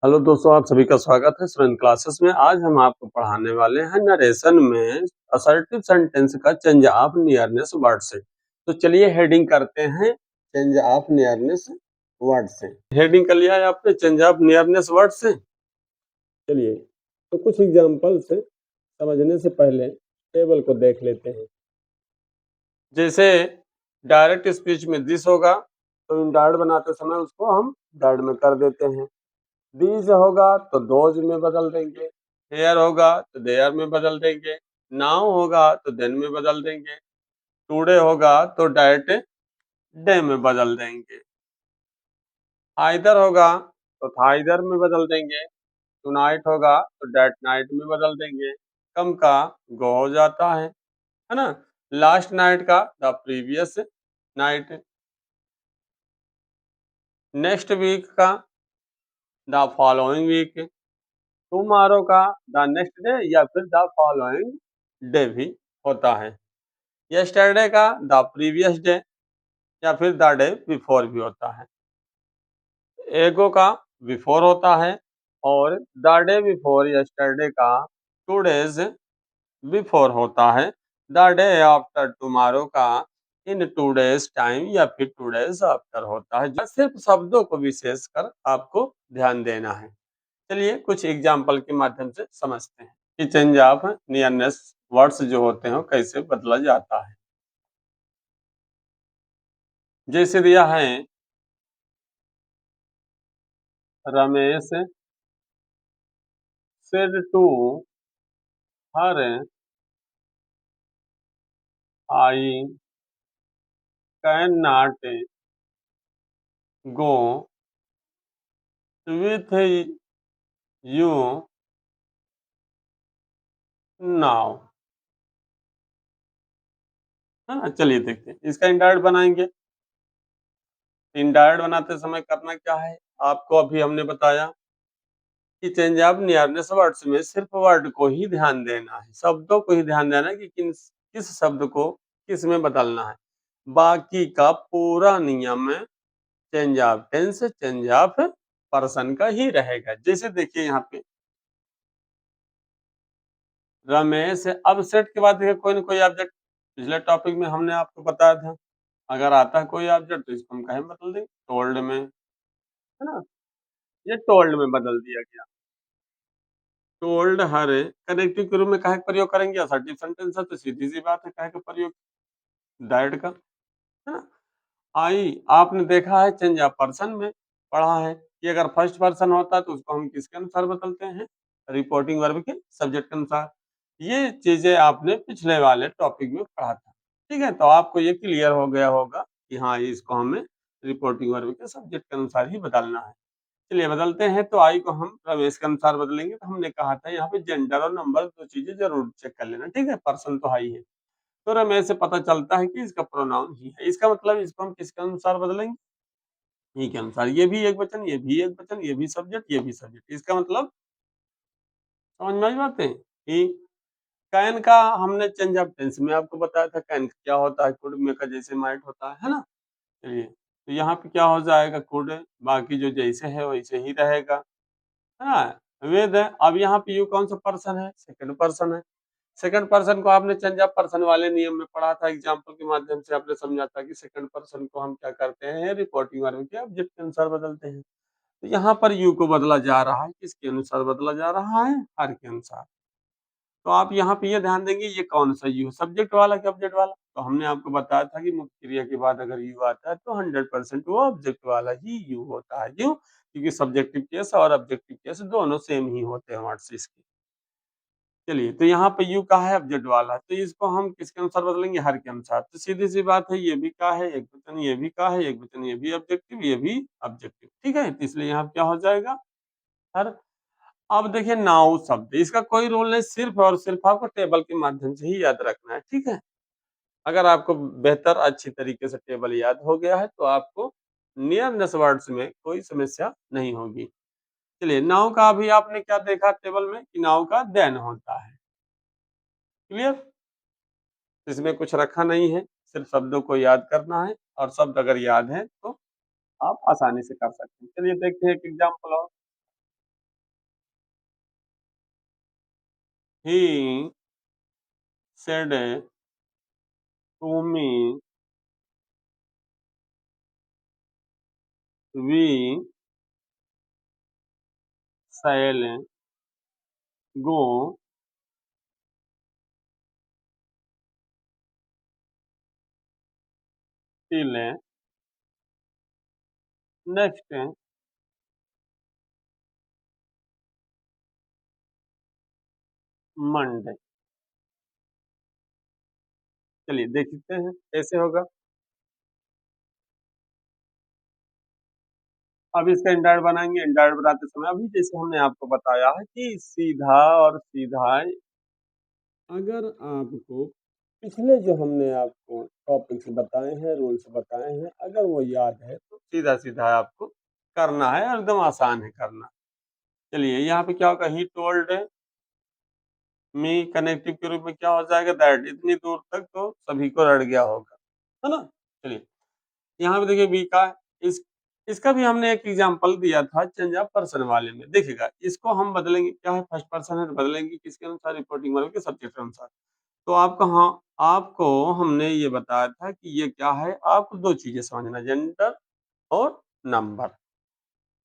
Hello दोस्तों, आप सभी का स्वागत है स्टूडेंट क्लासेस में। आज हम आपको पढ़ाने वाले हैं नरेशन में असर्टिव सेंटेंस का चेंज ऑफ नियरनेस वर्ड से। तो चलिए हेडिंग करते हैं चेंज ऑफ नियरनेस वर्ड से। हेडिंग कर लिया है आपने चेंज ऑफ नियरनेस वर्ड से। चलिए तो कुछ एग्जांपल से समझने से पहले टेबल को देख लेते हैं। जैसे डायरेक्ट स्पीच में दिस होगा तो इनडायरेक्ट बनाते समय उसको हम डायरेक्ट में कर देते हैं। दीज होगा तो दोज में बदल देंगे, हेयर होगा तो देयर में बदल देंगे, नाउ होगा तो देन में बदल देंगे, टुडे होगा तो डायरेक्ट डे में बदल देंगे, आइदर होगा तो थाइदर में बदल देंगे, टुनाइट होगा तो डेट नाइट में बदल देंगे, कम का गो हो जाता है ना, लास्ट नाइट का the previous night, next week का द फॉलोइंग वीक, टुमारो का द नेक्स्ट डे या फिर द फॉलोइंग डे भी होता है, यस्टरडे का द प्रीवियस डे या फिर द डे बिफोर भी होता है, एगो का बिफोर होता है और द डे बिफोर यस्टरडे का 2 डेज बिफोर होता है, द डे आफ्टर टुमारो का इन 2 डेज टाइम या फिर 2 डेज आफ्टर होता है। सिर्फ शब्दों को विशेष कर आपको ध्यान देना है। चलिए कुछ एग्जाम्पल के माध्यम से समझते हैं कि चेंज ऑफ नियरनेस वर्ड्स जो होते हैं वो कैसे बदला जाता है। जैसे दिया है Ramesh said to her I cannot go with you now। हाँ, चलिए देखते हैं इसका इंडायरेक्ट बनाएंगे। इंडायरेक्ट बनाते समय करना क्या है, आपको अभी हमने बताया कि चेंज ऑफ नियरनेस वर्ड्स में सिर्फ वर्ड को ही ध्यान देना है, शब्दों को ही ध्यान देना है कि किस शब्द को किस में बदलना है। बाकी का पूरा नियम change of tense change of person का ही रहेगा। जैसे देखिए यहाँ पे रमेश, अब सेट के बाद देखिए कोई ना कोई ऑब्जेक्ट, पिछले टॉपिक में हमने आपको बताया था अगर आता है कोई ऑब्जेक्ट तो इसको हम कहीं बदल देंगे, टोल्ड में, है ना, ये टोल्ड में बदल दिया गया। टोल्ड हर कनेक्टिव के रूप में काहे का प्रयोग करेंगे, असर्टिव सेंटेंस है तो सीधी सी बात है काहे का प्रयोग, दैट का, है ना। आई आपने देखा है चेंज ऑफ पर्सन में पढ़ा है कि अगर फर्स्ट पर्सन होता है तो उसको हम किसके अनुसार बदलते हैं, रिपोर्टिंग वर्ब के सब्जेक्ट के अनुसार। ये चीजें आपने पिछले वाले टॉपिक में पढ़ा था, ठीक है, तो आपको ये क्लियर हो गया होगा कि हाँ इसको हमें रिपोर्टिंग वर्ब के सब्जेक्ट के अनुसार ही बदलना है। चलिए बदलते हैं, तो आई को हम रमेश के अनुसार बदलेंगे। तो हमने कहा था यहाँ पे जेंडर और नंबर दो चीजें जरूर चेक कर लेना, ठीक है, पर्सन तो हाई है तो रमेश से पता चलता है कि इसका प्रोनाउन ही है, इसका मतलब इसको हम किसके अनुसार बदलेंगे, ही के अनुसार। ये भी एक वचन, ये भी एक वचन, ये भी सब्जेक्ट, ये भी सब्जेक्ट, इसका मतलब समझ में आई बातें। ही कैन का हमने चेंज ऑफ टेंस में आपको बताया था, कैन क्या होता है, कुड में का जैसे माइट होता है ना। चलिए तो यहाँ पे क्या हो जाएगा, कुड, बाकी जो जैसे है वैसे ही रहेगा, हाँ, वेद है। अब यहाँ पे यू कौन सा पर्सन है, सेकंड पर्सन है। सेकंड पर्सन को आपने चेंज ऑफ पर्सन वाले नियम में पढ़ा था, एग्जांपल के माध्यम से आपने समझा था कि सेकंड पर्सन को हम क्या करते हैं, रिपोर्टिंग वर्ब के ऑब्जेक्ट के अनुसार बदलते हैं। तो यहाँ पर यू को बदला जा रहा है, किसके अनुसार बदला जा रहा है, हर के अनुसार। तो आप यहाँ पे ये ध्यान देंगे ये कौन सा यू, सब्जेक्ट वाला कि ऑब्जेक्ट वाला। तो हमने आपको बताया था कि मुख्य क्रिया के बाद अगर यू आता है तो 100% वो ऑब्जेक्ट वाला ही यू होता है। क्यों, क्योंकि सब्जेक्टिव केस और ऑब्जेक्टिव केस दोनों सेम ही होते हैं वर्ड्स इसके। चलिए तो यहाँ पे यू का है ऑब्जेक्ट वाला, तो इसको हम किसके अनुसार बदलेंगे, हर के अनुसार। तो सीधी सी बात है, ये भी का है एक वचन, ये भी का है एक वचन, ये भी ऑब्जेक्टिव, ये भी ऑब्जेक्टिव, ठीक है, तो इसलिए यहाँ क्या हो जाएगा, हर। अब देखिए नाउ शब्द, इसका कोई रोल नहीं, सिर्फ और सिर्फ आपको टेबल के माध्यम से ही याद रखना है, ठीक है। अगर आपको बेहतर अच्छी तरीके से टेबल याद हो गया है तो आपको नियरनेस वर्ड्स में कोई समस्या नहीं होगी। चलिए नाउ का भी आपने क्या देखा टेबल में कि नाउ का देन होता है, क्लियर। इसमें कुछ रखा नहीं है, सिर्फ शब्दों को याद करना है और शब्द अगर याद है तो आप आसानी से कर सकते हैं। चलिए देखते हैं एक एग्जाम्पल और। he said to me, we shall go till next Monday। चलिए देखते हैं कैसे होगा। अब इसका इंडाइट बनाएंगे। इंडाइट बनाते समय अभी जैसे हमने आपको बताया है कि सीधा और सीधा, अगर आपको पिछले जो हमने आपको टॉपिक्स बताए हैं, रूल्स बताए हैं, अगर वो याद है तो सीधा सीधा आपको करना है, एकदम आसान है करना। चलिए यहाँ पे क्या होगा, ही टोल्ड मी, कनेक्टिव के रूप में क्या हो जाएगा, दैट, इतनी दूर तक तो सभी को रट गया होगा, है ना। चलिए यहाँ पे देखिए बी का, इस इसका भी हमने एक एग्जांपल दिया था चेंज ऑफ पर्सन वाले में। देखिएगा इसको हम बदलेंगे, क्या है फर्स्ट पर्सन है तो बदलेंगे किसके अनुसार, रिपोर्टिंग वाले के सब्जेक्ट के अनुसार। तो आपको, हाँ, आपको हमने ये बताया था कि ये क्या है, आपको दो चीजें समझना, जेंडर और नंबर।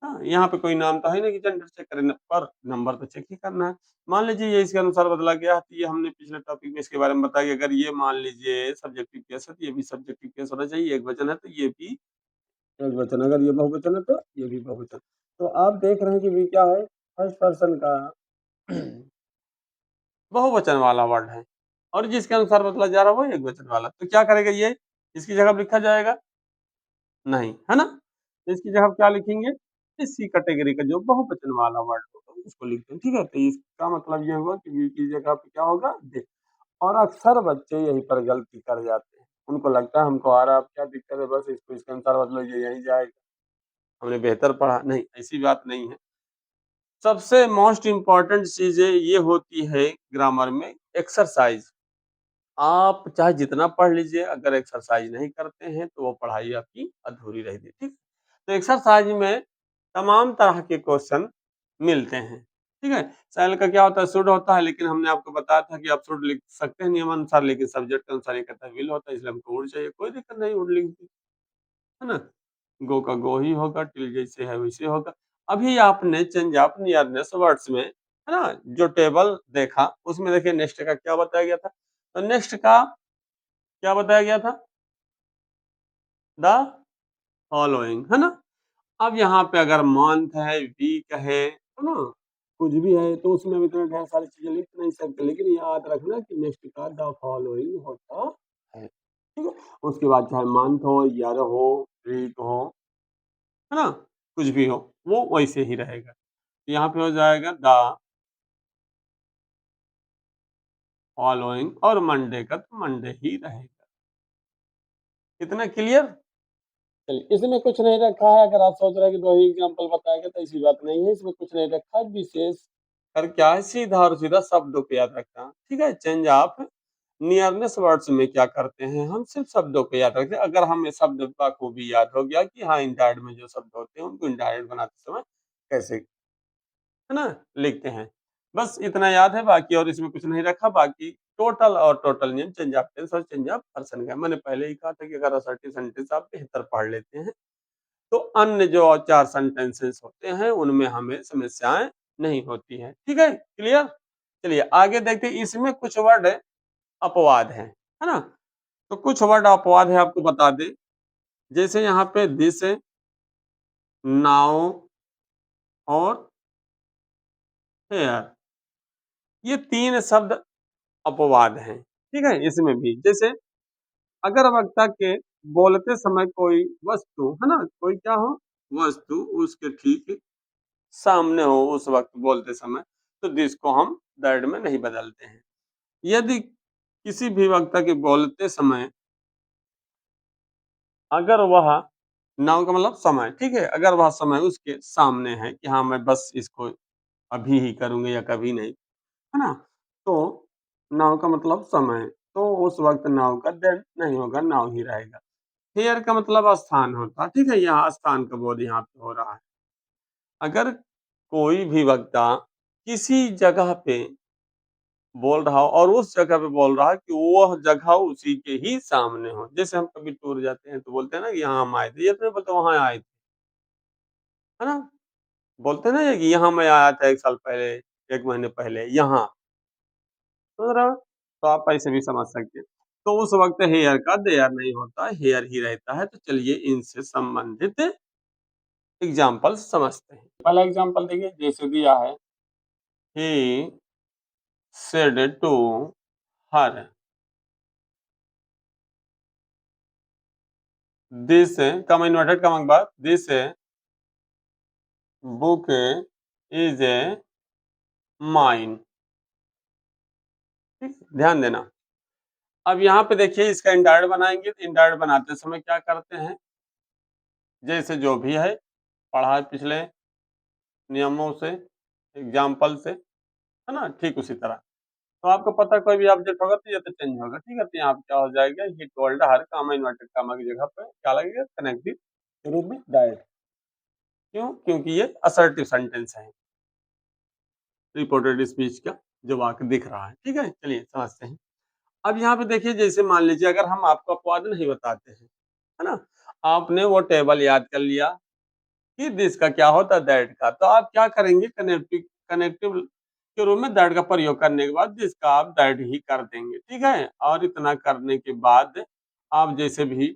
हाँ, यहाँ पे कोई नाम तो है ना कि जेंडर चेक करें, पर नंबर तो चेक ही करना है। मान लीजिए ये इसके अनुसार बदला गया है, तो ये हमने पिछले टॉपिक में इसके बारे में बताया कि अगर ये मान लीजिए सब्जेक्टिव केस है तो ये भी सब्जेक्टिव केस होना चाहिए, एक वचन है तो ये भी एक वचन, अगर ये बहुवचन है तो ये भी बहुवचन। तो आप देख रहे हैं कि भी क्या है, फर्स्ट पर्सन का बहुवचन वाला वर्ड है, और जिसके अनुसार बदला जा रहा है वो एक वचन वाला। तो क्या करेगा ये, इसकी जगह लिखा जाएगा नहीं, है ना। तो इसकी जगह क्या लिखेंगे, इसी कैटेगरी का जो बहुवचन वाला वर्ड होगा उसको लिखते हैं, ठीक है। तो इसका मतलब ये हुआ कि वी की जगह पे क्या होगा, दे। और अक्सर बच्चे यहीं पर गलती कर जाते हैं, उनको लगता है हमको आ रहा, अब क्या दिक्कत है, बस इसको इसके अनुसार बदलो, ये यहीं जाएगा, हमने बेहतर पढ़ा। नहीं, ऐसी बात नहीं है। सबसे मोस्ट इम्पॉर्टेंट चीजें ये होती है ग्रामर में, एक्सरसाइज। आप चाहे जितना पढ़ लीजिए, अगर एक्सरसाइज नहीं करते हैं तो वो पढ़ाई आपकी अधूरी रहेगी, ठीक। तो एक्सरसाइज में तमाम तरह के क्वेश्चन मिलते हैं, ठीक है। सेल का क्या होता है, शुड होता है, लेकिन हमने आपको बताया था कि आप शुड लिख सकते हैं नियमानुसार, लेकिन सब्जेक्ट के अनुसार ये कहता है विल होता है, इसलिए हमको वुड चाहिए, कोई दिक्कत नहीं, वुड लिख दी, है ना। गो का गो ही होगा, टिल जैसे है वैसे होगा। अभी आपने चेंज ऑफ नियरनेस वर्ड्स में, है ना, जो टेबल देखा उसमें देखिए नेक्स्ट का क्या बताया गया था। तो नेक्स्ट का क्या बताया गया था, द फॉलोइंग, है ना। अब यहाँ पे अगर मंथ है, वीक है ना, कुछ भी है, तो उसमें भी इतने ढेर सारी चीजें लिख नहीं सकते, लेकिन याद रखना कि नेक्स्ट का द फॉलोइंग होता है, ठीक है। उसके बाद चाहे मंथ हो, ईयर हो, वीक हो, है ना, कुछ भी हो, वो वैसे ही रहेगा। यहाँ पे हो जाएगा द फॉलोइंग, और मंडे का तो मंडे ही रहेगा। इतना क्लियर। चलिए इसमें कुछ नहीं रखा है, अगर आप सोच रहे हैं कि दो ही एग्जांपल बताएंगे तो ऐसी बात नहीं है, इसमें कुछ नहीं रखा है, विशेष कर क्या है, सीधा और सीधा शब्दों को याद रखना, ठीक है। चेंज ऑफ नियरनेस वर्ड्स में क्या करते हैं, हम सिर्फ शब्दों को याद रखते हैं। अगर हमें शब्द का को भी याद हो गया कि हाँ इंडायरेक्ट में जो शब्द होते हैं उनको इंडायरेक्ट बनाते समय कैसे, है ना, लिखते हैं, बस इतना याद है, बाकी और इसमें कुछ नहीं रखा। बाकी टोटल और टोटल नियम, चेंज ऑफ टेंस और चेंज ऑफ पर्सन का मैंने पहले ही कहा था कि अगर असर्टिव सेंटेंस आप बेहतर पढ़ लेते हैं तो अन्य जो चार सेंटेंसेस होते हैं उनमें हमें समस्याएं नहीं होती हैं, ठीक है, क्लियर। चलिए आगे देखते हैं, इसमें कुछ वर्ड अपवाद हैं, है ना। तो कुछ वर्ड अपवाद है, आपको बता दें, जैसे यहाँ पे दिस, नाउ और हेयर, ये तीन शब्द अपवाद हैं, ठीक है। इसमें भी जैसे अगर वक्ता के बोलते समय कोई वस्तु, है ना, कोई क्या हो, वस्तु उसके ठीक सामने हो उस वक्त बोलते समय, तो दिस को हम दैट में नहीं बदलते हैं। यदि किसी भी वक्ता के बोलते समय अगर वह, नाउ का मतलब समय, ठीक है, अगर वह समय उसके सामने है कि हाँ मैं बस इसको अभी ही करूंगा या कभी नहीं, है ना, तो नाउ का मतलब समय, तो उस वक्त नाउ का दैट नहीं होगा, नाउ ही रहेगा। हेयर का मतलब स्थान होता, ठीक है, यहाँ स्थान का बोध यहाँ पे हो रहा है। अगर कोई भी वक्ता किसी जगह पे बोल रहा हो और उस जगह पे बोल रहा है कि वह जगह उसी के ही सामने हो। जैसे हम कभी टूर जाते हैं तो बोलते हैं ना कि यहाँ हम आए थे, ये तो नहीं बोलते वहाँ आए थे, है ना? बोलते हैं ना ये कि यहाँ मैं आया था 1 साल पहले, 1 महीने पहले यहाँ, समझ रहे हो? तो आप ऐसे भी समझ सकते हैं। तो उस वक़्त हेयर का देयर नहीं होता, हेयर ही रहता है। तो चलिए इनसे संबंधित एग्ज़ाम्पल्स समझते हैं। पहला एग्ज़ाम्पल देखिए जैसे दिया है, he said to her this comma inverted comma के बाद दिस बुक इज़ माइन। ठीक, ध्यान देना। अब यहाँ पे देखिए इसका इंडायरेक्ट बनाएँगे, तो इंडायरेक्ट बनाते समय क्या करते हैं, जैसे जो भी है पढ़ा है पिछले नियमों से, एग्ज़ाम्पल से, है ना? ठीक उसी तरह। तो आपको पता है कोई भी ऑब्जेक्ट होगा तो ये तो चेंज होगा, ठीक है? तो यहाँ पे क्या हो जाएगा, he told her comma inverted comma की जगह पे क्या लगेगा, कनेक्टिव के रूप में दैट। क्यों? क्योंकि ये असर्टिव सेंटेंस है, रिपोर्टेड स्पीच का जो वाक्य दिख रहा है, ठीक है? चलिए समझते हैं। अब यहाँ पे देखिए जैसे मान लीजिए अगर हम आपको अपवाद नहीं बताते हैं, है ना? आपने वो टेबल याद कर लिया कि दिस का क्या होता है दैट का, तो आप क्या करेंगे, कनेक्टिव कनेक्टिव के रूप में दैट का प्रयोग करने के बाद दिस का आप दैट ही कर देंगे, ठीक है? और इतना करने के बाद आप जैसे भी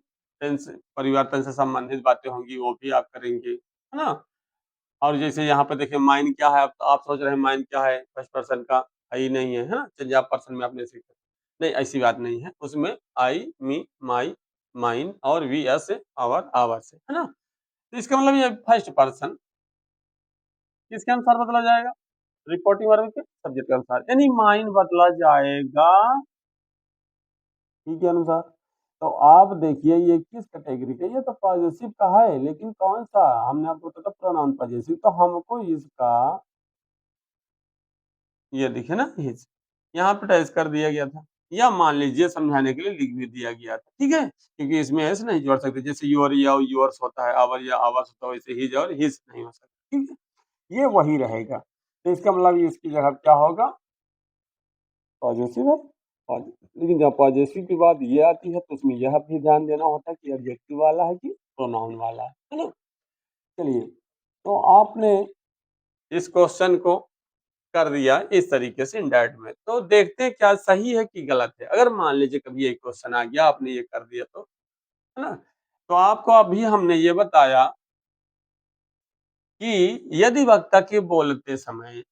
टेंस परिवर्तन से संबंधित बातें होंगी वो भी आप करेंगे, है ना? और जैसे यहाँ पे देखिए माइन क्या है, अब तो आप सोच रहे हैं माइन क्या है, फर्स्ट पर्सन का है ही नहीं है ना? चलिए आप पर्सन में आपने सीखा, नहीं ऐसी बात नहीं है, उसमें आई, मी, माई, माइन और वी, अस, आवर, आवर्स है ना? तो इसका मतलब ये फर्स्ट पर्सन किसके अनुसार बदला जाएगा? रिपोर्टिंग वर्ब के सब्जेक्ट के अनुसार, यानी माइन बदला जाएगा ही के अनुसार। तो आप देखिए ये किस कैटेगरी का, ये तो पॉजेसिव का है, लेकिन कौन सा, हमने आपको बताया प्रोनाउन पॉजेसिव, तो हमको इसका ये देखिए ना हिज यहाँ पे टैच कर दिया गया था, या मान लीजिए समझाने के लिए लिख भी दिया गया था, ठीक है? क्योंकि इसमें एस नहीं जोड़ सकते, जैसे योर या योर्स होता है, आवर या आवर्स होता है, वैसे हिज और हिज नहीं हो सकता, ठीक है? ये वही रहेगा। तो इसका मतलब इसकी जगह क्या होगा, पॉजेसिव है। लेकिन जब पॉजेसिव की बात ये आती है तो उसमें यह भी ध्यान देना होता है कि एडजेक्टिव वाला है कि प्रोनाउन वाला है ना? चलिए, तो आपने इस क्वेश्चन को कर दिया इस तरीके से इनडायरेक्ट में, तो देखते हैं क्या सही है कि गलत है। अगर मान लीजिए कभी ये क्वेश्चन आ गया आपने ये कर दिया तो, है ना? तो आपको अभी हमने ये बताया कि यदि वक्ता के बोलते समय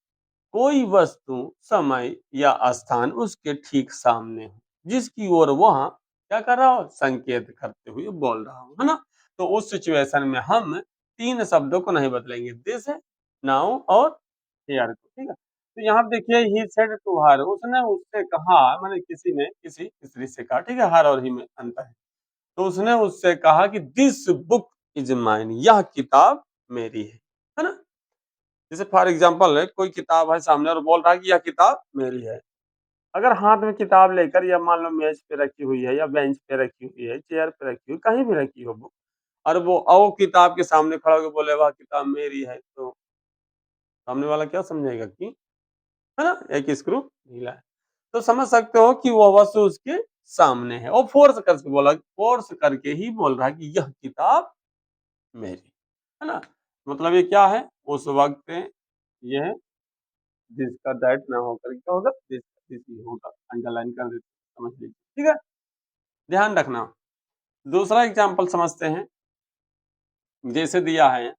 कोई वस्तु, समय या स्थान उसके ठीक सामने हो, जिसकी ओर वह क्या कर रहा हो, संकेत करते हुए बोल रहा हो, है ना? तो उस सिचुएशन में हम 3 शब्दों को नहीं बदलेंगे, दिस, नाउ और हियर को, ठीक है? तो यहाँ पे देखिए ही सेड टू हर, उसने उससे कहा, माने किसी ने किसी स्त्री से कहा, ठीक है? हर और ही में अंतर है। तो उसने उससे कहा कि दिस बुक इज माइन, यह किताब मेरी है ना? जैसे फॉर एग्जाम्पल है, कोई किताब है सामने और बोल रहा है कि यह किताब मेरी है। अगर हाथ में किताब लेकर या मान लो मेज पे रखी हुई है या बेंच पे रखी हुई है, चेयर पे रखी हुई, कहीं भी रखी हो वो, और वो किताब के सामने खड़ा होकर बोले वह किताब मेरी है, तो सामने वाला क्या समझेगा कि, है ना, एक स्क्रू ढीला है। तो समझ सकते हो कि वह वस्तु उसके सामने है, और फोर्स करके बोला, फोर्स करके ही बोल रहा है कि यह किताब मेरी, है ना? मतलब ये क्या है, उस वक्त यह जिसका दैट ना होकर क्या होगा, दिस दिस ही होगा, अंडरलाइन कर देते, समझ लीजिए, ठीक है? ध्यान रखना। दूसरा एग्जांपल समझते हैं, जैसे दिया है,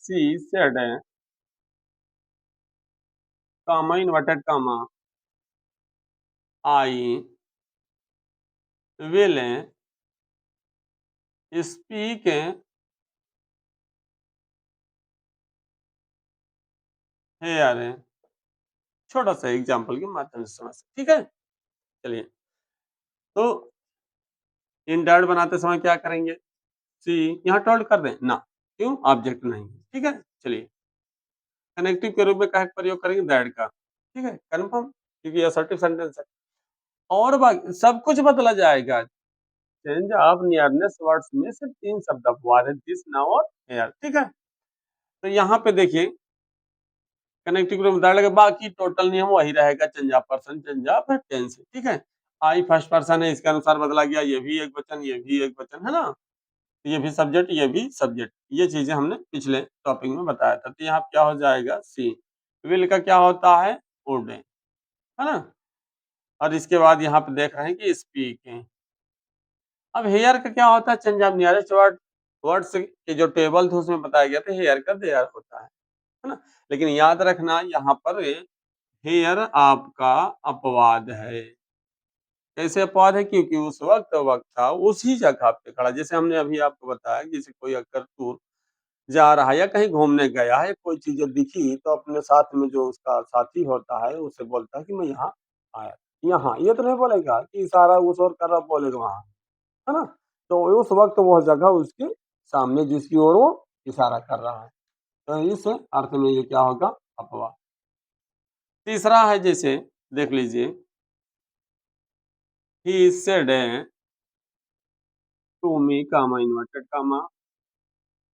she said comma inverted comma I will speak here, छोटा सा एग्जांपल के माध्यम से समझ, ठीक है? चलिए, तो इंडर्ट बनाते समय क्या करेंगे, सी यहाँ टोल्ड कर दें ना, क्यों, ऑब्जेक्ट नहीं है, ठीक है? चलिए, कनेक्टिव के रूप में का प्रयोग करेंगे दैट का, ठीक है, कंफर्म, क्योंकि असर्टिव सेंटेंस है। और बाकी सब कुछ बदला जाएगा। चेंज ऑफ नियरनेस वर्ड्स में सिर्फ 3 शब्द अपवाद है, दिस, नाउ और हियर, ठीक है? तो यहाँ पे देखिए कनेक्टिव के रूप में दैट लगेगा, बाकी टोटल नियम वही रहेगा, change of person, change of tense, ठीक है। आई फर्स्ट पर्सन है, इसके अनुसार बदला गया, ये भी एक वचन, ये भी एक वचन, है ना। ये भी सब्जेक्ट, ये भी सब्जेक्ट, ये चीजें हमने पिछले टॉपिक में बताया था। तो यहाँ क्या हो जाएगा, सी। विल का क्या होता है, वुड, है ना। और इसके बाद यहाँ पे देख रहे हैं कि स्पीकिंग। अब हेयर का क्या होता है, change of nearest word, words के जो टेबल थे उसमें बताया गया था हेयर का देयर होता है ना। लेकिन याद रखना यहाँ पर हेयर आपका अपवाद है। कैसे अपवाद है, क्योंकि उस वक्त वक्त था उसी जगह पे खड़ा, जैसे हमने अभी आपको बताया कि जैसे कोई अगर टूर जा रहा है या कहीं घूमने गया है, कोई चीज दिखी तो अपने साथ में जो उसका साथी होता है उसे बोलता है कि मैं यहाँ आया। यहाँ ये तो नहीं बोलेगा कि इशारा उस ओर कर रहा, बोलेगा वहां, है ना। तो उस वक्त वह जगह उसके सामने जिसकी ओर वो इशारा कर रहा है, तो इस अर्थ में ये क्या होगा, अपवाद। तीसरा है, जैसे देख लीजिए, he said to me comma inverted comma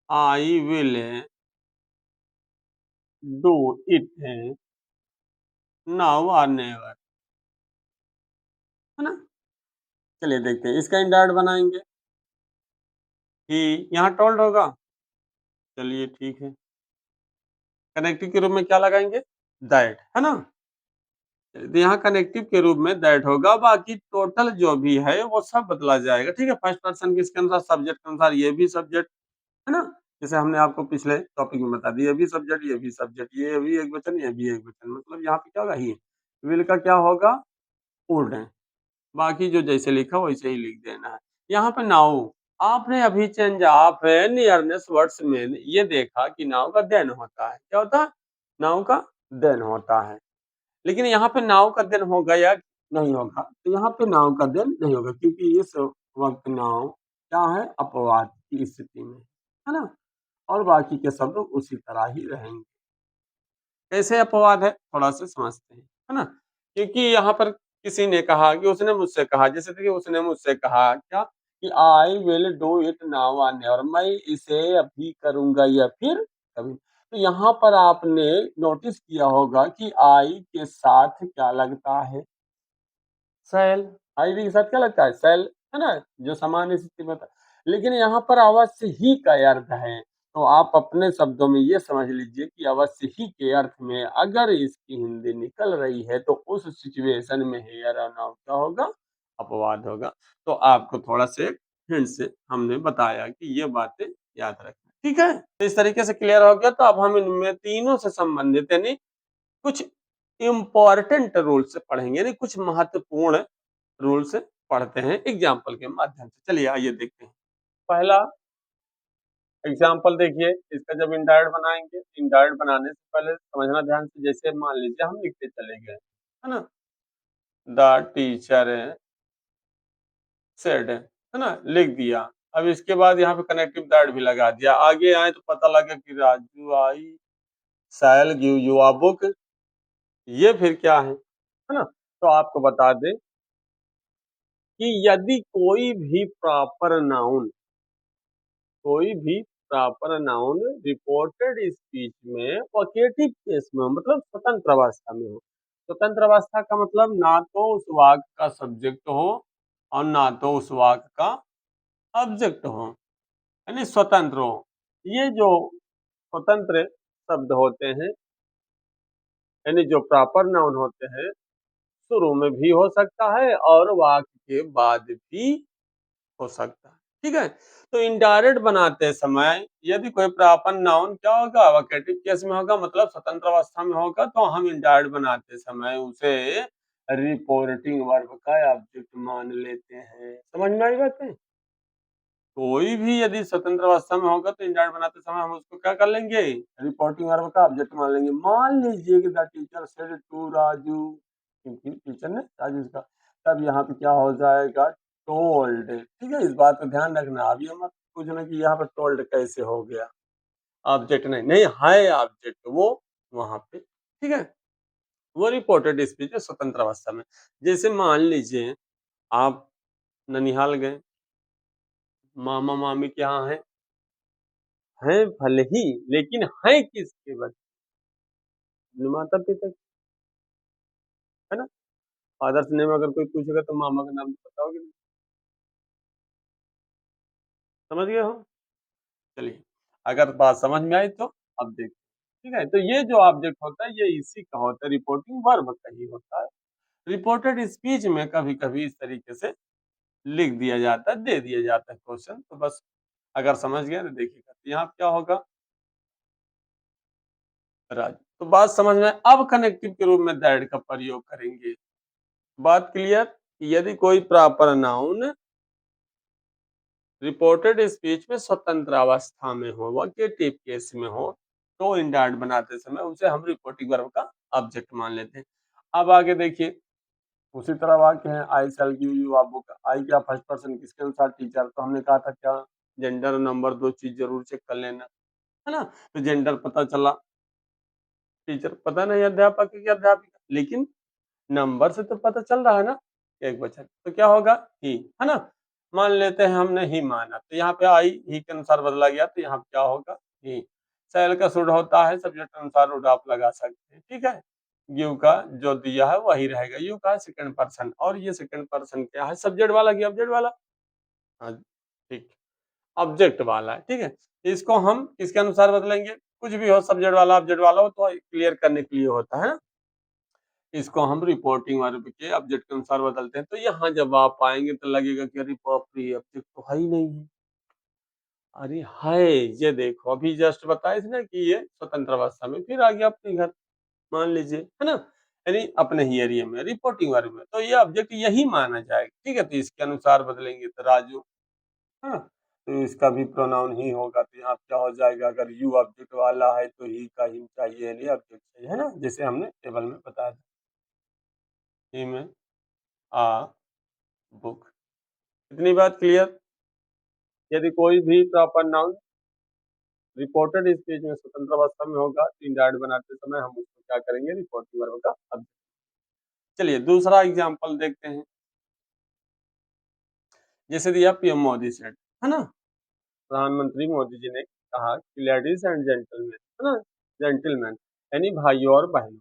I will do it now और नेवर, है ना। चलिए देखते हैं, इसका इंडायरेक्ट बनाएंगे। ही यहाँ टोल्ड होगा, चलिए ठीक है। कनेक्टिव के रूप में क्या लगाएंगे, दैट, है ना। तो यहाँ कनेक्टिव के रूप में दैट होगा, बाकी टोटल जो भी है वो सब बदला जाएगा, ठीक है। फर्स्ट पर्सन किसके अनुसार, सब्जेक्ट के अनुसार, ये भी सब्जेक्ट, है ना। जैसे हमने आपको पिछले टॉपिक में बता दिया, ये भी सब्जेक्ट, ये भी सब्जेक्ट, ये भी एक वचन, ये भी एक वचन, मतलब यहाँ पे क्या होगा, ही। विल का क्या होगा, वुड है। बाकी जो जैसे लिखा वैसे ही लिख देना है। यहाँ पे नाउ, आपने अभी चेंज ऑफ नियरनेस वर्ड्स में ये देखा कि नाउ का देन होता है, क्या होता है, नाउ का देन होता है। लेकिन यहाँ पे नाउ का देन होगा या नहीं होगा, तो यहाँ पे नाउ का देन नहीं होगा, क्योंकि इस वक्त नाउ क्या है, अपवाद की स्थिति में, है ना। और बाकी के शब्द उसी तरह ही रहेंगे। कैसे अपवाद है, थोड़ा सा समझते हैं, है ना। क्योंकि यहाँ पर किसी ने कहा कि उसने मुझसे कहा, जैसे देखिए उसने मुझसे कहा क्या, कि आई विल डू इट नाउ और मैं इसे अभी करूंगा या फिर कभी। तो यहाँ पर आपने नोटिस किया होगा कि आई के साथ क्या लगता है, सेल। आईवी के साथ क्या लगता है, सेल, है ना, जो सामान्य स्थिति में था। लेकिन यहाँ पर अवश्य ही का अर्थ है, तो आप अपने शब्दों में ये समझ लीजिए कि अवश्य ही के अर्थ में अगर इसकी हिंदी निकल रही है तो उस सिचुएशन में हेयर और नाउ क्या होगा, अपवाद होगा। तो आपको थोड़ा से हिंट से हमने बताया कि ये बातें याद रखना, ठीक है। तो इस तरीके से क्लियर हो गया। तो अब हम इनमें तीनों से संबंधित यानी कुछ इम्पोर्टेंट रूल्स पढ़ेंगे, यानी कुछ महत्वपूर्ण रूल्स पढ़ते हैं एग्जाम्पल के माध्यम से। चलिए आइए देखते हैं। पहला एग्जाम्पल देखिए, इसका जब इंडायरेक्ट बनाएंगे, इंडायरेक्ट बनाने से पहले समझना ध्यान से, जैसे मान लीजिए हम लिखते चले गए, है ना, द टीचर सेड, है ना, लिख दिया। अब इसके बाद यहाँ पे कनेक्टिव दैट भी लगा दिया, आगे आए तो पता लगा कि Raju I shall give you a book, ये फिर क्या है ना। तो आपको बता दें कि यदि कोई भी प्रॉपर नाउन रिपोर्टेड स्पीच में पॉजिटिव केस में हो, मतलब स्वतंत्र अवस्था में हो। स्वतंत्र अवस्था का मतलब ना तो उस वाक्य का सब्जेक्ट हो और ना तो उस वाक्य का ऑब्जेक्ट हो, यानी स्वतंत्र हो। ये जो स्वतंत्र शब्द होते हैं, यानी जो प्रॉपर नाउन होते हैं, शुरू में भी हो सकता है और वाक्य के बाद भी हो सकता है, ठीक है। तो इनडायरेक्ट बनाते समय यदि कोई प्रॉपर नाउन क्या होगा, वोकेटिव केस में होगा, मतलब स्वतंत्र अवस्था में होगा, तो हम इनडायरेक्ट बनाते समय उसे रिपोर्टिंग वर्ब का ऑब्जेक्ट मान लेते हैं। समझ में आई बात है। कोई भी यदि स्वतंत्र अवस्था में होगा तो इंडायरेक्ट बनाते समय हम उसको क्या कर लेंगे, रिपोर्टिंग वर्ब का ऑब्जेक्ट मान लेंगे। मान लीजिए कि the teacher said to Raju, क्योंकि टीचर ने राजू का, तब यहाँ पे क्या हो जाएगा, टोल्ड, ठीक है। इस बात को ध्यान रखना, अभी हम पूछना कि यहाँ पर टोल्ड कैसे हो गया, ऑब्जेक्ट नहीं, नहीं है ऑब्जेक्ट वो वहां पे, ठीक है। वो रिपोर्टेड स्पीच है स्वतंत्र अवस्था में। जैसे मान लीजिए आप ननिहाल गए, मामा मामी के यहाँ हैं भले ही, लेकिन हैं किसके बच्चे, अपने माता-पिता की, है ना? फादर्स नेम अगर कोई पूछेगा तो मामा का नाम तो बताओगे नहीं, समझ गए हो? चलिए, अगर बात समझ में आई तो अब देखिए, ठीक है? तो ये जो ऑब्जेक्ट होता है, ये इसी का होता है, रिपोर्टिंग वर्ब का ही होता है। रिपोर्टेड स्पीच में कभी-कभी इस तरीके से लिख दिया जाता है, दे दिया जाता है क्वेश्चन, तो बस अगर समझ गए तो देखिएगा। तो यहाँ क्या होगा? राजू। तो बात समझ में आई, अब कनेक्टिव के रूप में दैट का प्रयोग करेंगे। बात क्लियर? यदि कोई प्रॉपर नाउन रिपोर्टेड स्पीच में स्वतंत्र अवस्था में हो, वोकेटिव केस में हो, तो इंडार्ट बनाते समय उसे हम रिपोर्टिंग वर्ब का ऑब्जेक्ट मान लेते हैं। अब आगे देखिए, उसी तरह वाक्य है, I shall give you a book. I क्या फर्स्ट पर्सन, किसके अनुसार? टीचर। तो हमने कहा था क्या, जेंडर और नंबर दो चीज जरूर चेक कर लेना, है ना? तो जेंडर पता चला, टीचर पता नहीं अध्यापक है कि अध्यापिका, लेकिन नंबर से तो पता चल रहा है ना, एक वचन, तो क्या होगा? ही, है ना? मान लेते हैं हमने ही माना, तो यहाँ पे आई ही के अनुसार बदला गया, तो यहाँ पे क्या होगा? ही। सैल का शुड होता है, सब्जेक्ट अनुसार वुड आप लगा सकते हैं, ठीक है? यू का जो दिया है वही रहेगा, यू का सेकंड पर्सन, और ये सेकंड पर्सन क्या है? सब्जेक्ट वाला कि ऑब्जेक्ट वाला? हाँ, ठीक, ऑब्जेक्ट वाला है, ठीक है? इसको हम किसके अनुसार बदलेंगे? कुछ भी हो, सब्जेक्ट वाला ऑब्जेक्ट वाला हो, तो क्लियर करने के लिए होता है ना। इसको हम रिपोर्टिंग वर्ब के ऑब्जेक्ट के अनुसार बदलते हैं। तो यहाँ जब आप आएंगे तो लगेगा कि अरे बाप रे, ऑब्जेक्ट तो है ही नहीं है। अरे है, ये देखो अभी जस्ट बताया इसने कि ये स्वतंत्र अवस्था में, फिर आ गया अपने घर, मान लीजिए, है ना? यानी अपने ही एरिया में, रिपोर्टिंग वर्ब में, तो ये ऑब्जेक्ट यही माना जाएगा, ठीक है? तो इसके अनुसार बदलेंगे तो राजू, है ना? तो इसका भी प्रोनाउन ही होगा, तो यहाँ क्या हो जाएगा? अगर यू ऑब्जेक्ट वाला है तो ही का ही चाहिए, यानी ऑब्जेक्ट चाहिए, है ना? जैसे हमने टेबल में बताया था, ही में आ बुक। इतनी बात क्लियर? यदि कोई भी प्रॉपर नाउन रिपोर्टेड स्पीच में स्वतंत्र अवस्था में होगा, तो इंडायरेक्ट बनाते समय हम उसको क्या करेंगे? रिपोर्टिंग वर्ब का ऑब्जेक्ट। चलिए दूसरा एग्जांपल देखते हैं। जैसे दिया पीएम मोदी सेड, है ना? प्रधानमंत्री मोदी जी ने कहा कि लेडीज एंड जेंटलमैन, है ना? जेंटलमैन यानी भाइयों और बहनों,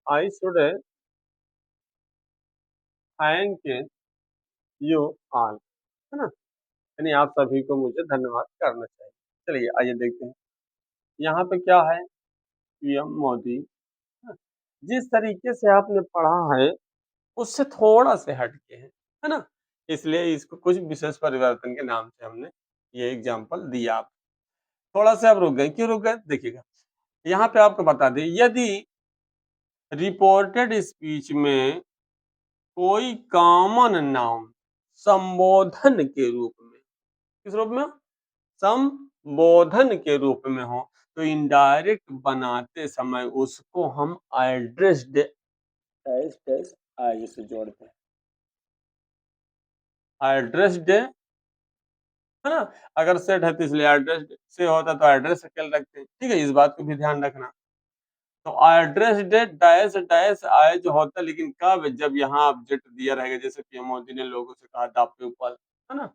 I should thank you all, है ना? यानी आप सभी को मुझे धन्यवाद करना चाहिए। चलिए आइए देखते हैं, यहाँ पे क्या है? पीएम मोदी, हाँ, जिस तरीके से आपने पढ़ा है उससे थोड़ा से हटके है ना? इसलिए इसको कुछ विशेष परिवर्तन के नाम से हमने ये एग्जांपल दिया। थोड़ा सा आप रुक गए, क्यों रुक गए? देखिएगा, यहाँ पे आपको बता दें, यदि रिपोर्टेड स्पीच में कोई कॉमन नाउन संबोधन के रूप में, किस रूप में? संबोधन के रूप में हो, तो इनडायरेक्ट बनाते समय उसको हम एड्रेस्ड एज डैश आई से जोड़ते हैं, एड्रेस्ड, है ना? अगर सेट है तो इसलिए एड्रेस से होता तो एड्रेस अकेले रखते हैं, ठीक है? इस बात को भी ध्यान रखना। तो एड्रेस डे डैश डैश आए जो होता है, लेकिन कब? जब यहाँ ऑब्जेक्ट दिया रहेगा, जैसे पीएम मोदी ने लोगों से कहा द पीपल, है ना?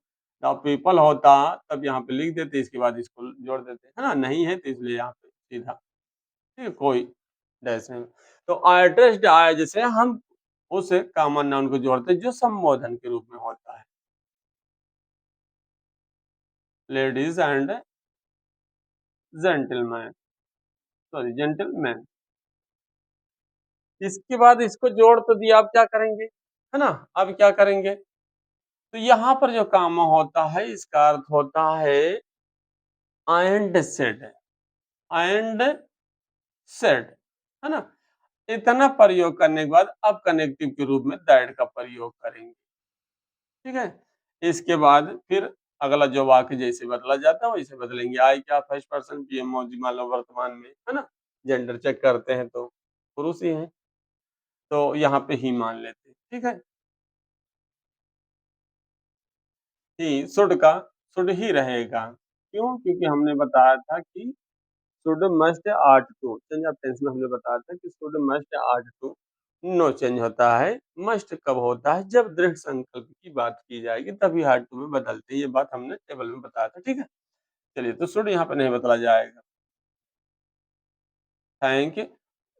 द पीपल होता, तब यहाँ पे लिख देते, इसके बाद इसको जोड़ देते, है ना? नहीं है तो इसलिए यहाँ पे सीधा, ठीक है? कोई डैश नहीं। तो एड्रेस आए जैसे हम उस कॉमन नाउन को जोड़ते हैं जो संबोधन के रूप में होता है, ladies and gentleman, sorry gentleman. इसके बाद इसको जोड़ तो दिया, अब क्या करेंगे? है ना? अब क्या करेंगे? तो यहाँ पर जो कामा होता है इसका अर्थ होता है एंड सेड, एंड सेड, है ना? इतना प्रयोग करने के बाद अब कनेक्टिव के रूप में दैट का प्रयोग करेंगे, ठीक है? इसके बाद फिर अगला जो वाक्य जैसे बदला जाता है वैसे बदलेंगे। आई क्या फर्स्ट पर्सन, पीएम मोदी मान लो वर्तमान में, है ना? जेंडर चेक करते हैं तो पुरुष ही है, तो यहाँ पे ही मान लेते हैं, ठीक है? ही शुड का शुड ही रहेगा, क्यों? क्योंकि हमने बताया था कि should must ought to, change of tense में हमने बताया था कि should must ought to no change होता है। मस्ट कब होता है? जब दृढ़ संकल्प की बात की जाएगी तभी हार्ट टू में बदलते हैं, ये बात हमने टेबल में बताया था, ठीक है? चलिए, तो शुड यहाँ पे नहीं बदला जाएगा। थैंक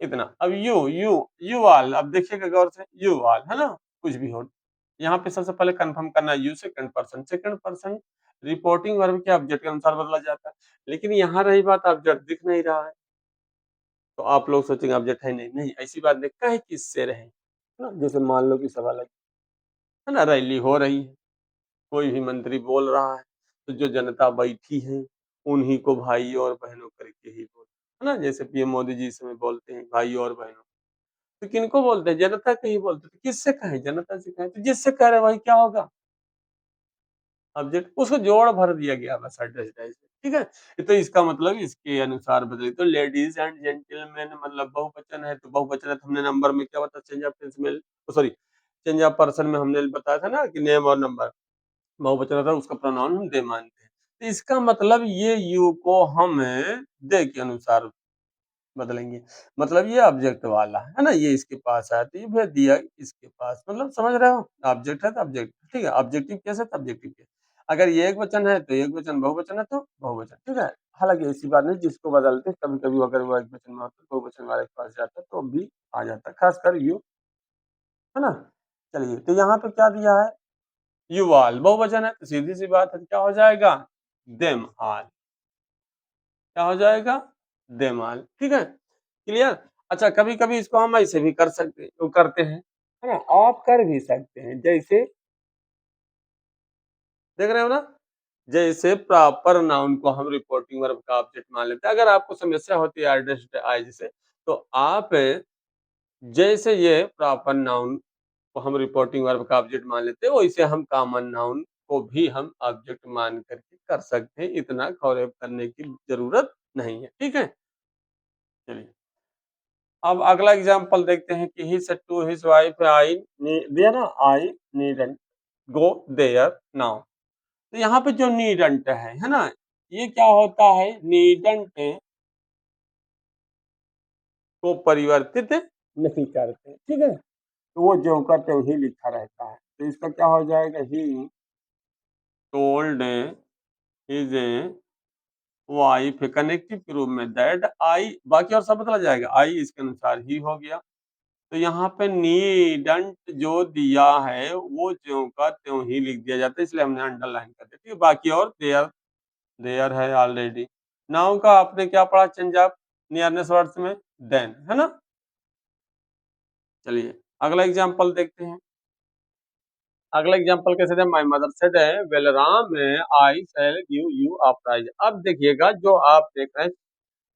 इतना। अब यू ऑल, अब देखिएगा गौर से, यू ऑल है ना, कुछ भी हो, यहाँ पे सबसे पहले कंफर्म करना है, you second person reporting verb के ऑब्जेक्ट के अनुसार बदला जाता है। लेकिन यहाँ रही बात, ऑब्जेक्ट दिख नहीं रहा है, तो आप लोग सोचेंगे ऑब्जेक्ट है नहीं, नहीं ऐसी बात नहीं, कहे किससे रहे, है ना। जैसे मान लो कि सभा लगी, है ना, रैली हो रही है, कोई भी मंत्री बोल रहा है, तो जो जनता बैठी है उन्हीं को भाई और बहनों करके ही बोल, है ना। जैसे पीएम मोदी जी इस समय बोलते हैं भाई और बहनों, तो किनको बोलते हैं, जनता को ही बोलते हैं। तो किससे कहें, जनता से कहें, तो जिससे कह रहे भाई क्या होगा, ऑब्जेक्ट, उसको जोड़ भर दिया गया बस एडवर्टाइज में, ठीक है। तो इसका मतलब इसके अनुसार बदले, तो लेडीज एंड जेंटलमैन मतलब बहुवचन है, तो बहुवचन है, तो हमने नंबर में क्या बताया, चेंज ऑफ टेंस में, सॉरी चेंज ऑफ पर्सन में हमने बताया था ना कि नेम और नंबर, बहुवचन था उसका प्रोनाउन हम दे मानते हैं। तो इसका मतलब ये यू को हम दे के अनुसार बदलेंगे, मतलब ये ऑब्जेक्ट वाला है ना, ये इसके पास आया तो ये भेज दिया इसके पास, मतलब समझ रहे हो, ऑब्जेक्ट है तो ऑब्जेक्ट, ठीक है, ऑब्जेक्टिव केस है तो ऑब्जेक्टिव केस, अगर ये एक वचन है तो एक वचन, बहुवचन है तो बहुवचन, ठीक है। हालांकि ऐसी बात नहीं, जिसको बदलते कभी कभी अगर वो एक वचन में होता है बहुवचन वाले के पास जाता है तो भी आ जाता है, खासकर यू, है ना। चलिए, तो यहाँ पे क्या दिया है, यू ऑल बहुवचन है, तो सीधी सी बात है, क्या हो जाएगा, देम ऑल, क्या हो जाएगा, देम ऑल, ठीक है, क्लियर। अच्छा, कभी कभी इसको हम ऐसे भी कर सकते, तो करते हैं, है ना, आप कर भी सकते हैं, जैसे देख रहे हो ना, जैसे प्रॉपर नाउन को हम रिपोर्टिंग वर्ब का ऑब्जेक्ट मान लेते हैं, अगर आपको समस्या होती है आइडेंटिटी से, तो आप जैसे ये प्रॉपर नाउन को हम रिपोर्टिंग वर्ब का ऑब्जेक्ट मान लेते हैं, वैसे हम कॉमन नाउन को भी हम ऑब्जेक्ट मान करके कर सकते हैं, इतना खौरेब करने की जरूरत नहीं है, ठीक है। चलिए, अब अगला एग्जांपल देखते हैं कि he said to his wife, I दिया ना, I needn't go there now. तो यहाँ पे जो नीडंट है ना, ये क्या होता है, नीडंट को परिवर्तित नहीं करते, ठीक है, तो वो जो का त्यों ही लिखा रहता है, तो इसका क्या हो जाएगा, he told his wife connective के रूप में दैट आई, बाकी और सब बदला जाएगा, आई इसके अनुसार ही हो गया। तो यहाँ पे नीडंट जो दिया है वो ज्यों का त्यों ही लिख दिया जाता है, इसलिए हमने अंडरलाइन कर दिया, ठीक है। बाकी और देयर, देयर है ऑलरेडी। नाउ का आपने क्या पढ़ा, चेंज ऑफ नियरनेस वर्ड्स में देन, है ना। चलिए, अगला एग्जांपल देखते हैं। अगला एग्जांपल कैसे थे, my mother said वेलराम I shall give you a prize. अब देखिएगा, जो आप देख रहे हैं,